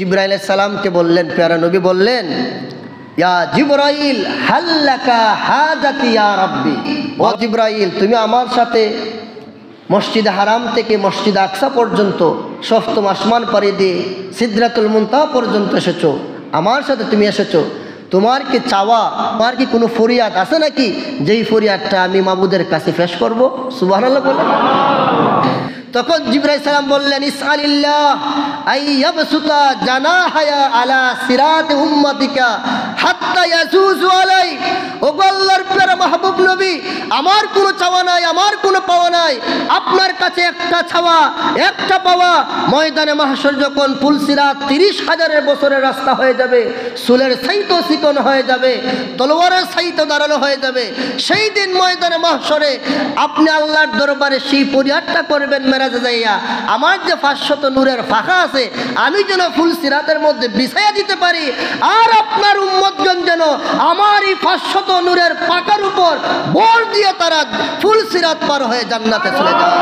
জিবরাইল আলাইহিস সালামকে বললেন, প্যারা নবী বললেন, ইয়া জিবরাইল হাল্লাকা হাজাতি ইয়া রাব্বি। ও জিবরাইল, তুমি আমার সাথে মসজিদে হারাম থেকে মসজিদে আকসা পর্যন্ত সপ্তম আসমান পাড়ি দিয়ে সিদরাতুল মুনতাহা পর্যন্ত এসেছো, আমার সাথে তুমি এসেছো, তোমার কি চাওয়া, তোমার কি কোনো ফরিয়াদ আছে নাকি যেই ফরিয়াদটা আমি মাবুদের কাছে পেশ করব? সুবহানাল্লাহ বলে। তখন জিবরাইল সালাম বললেন, ইসআলিল্লাহ আইয়াবসুতা জানাহায়া আলা সিরাত উম্মতিকা হাত্তা ইয়াজুজু আলাই। ও আল্লাহর প্রিয় মাহবুব নবী, আমার কোনো চাওয়া নাই, আমার কোনো পাওয়া নাই, আপনার কাছে একটা চাওয়া একটা পাওয়া, ময়দানে মাহশর যখন পুলসিরাত 30,000 বছরের রাস্তা হয়ে যাবে, চুলের ছাইতো চিকন হয়ে যাবে, তলোয়ারের ছাইতো দাঁড়ানো হয়ে যাবে, সেই দিন ময়দানে মাহশরে আপনি আল্লাহর দরবারে সেই পরিহারটা করবেন, মেরাজে যাইয়া আমার যে 500 নূরের ফাঁকা আছে আমি যেন ফুলসিরাতের মধ্যে বিছাইয়া দিতে পারি, আর আপনার উম্মতগণ যেন আমার এই 500 নূরের পাকার উপর ভর দিয়ে তারা ফুলসিরাত পার হয়ে জান্নাতে চলে যায়।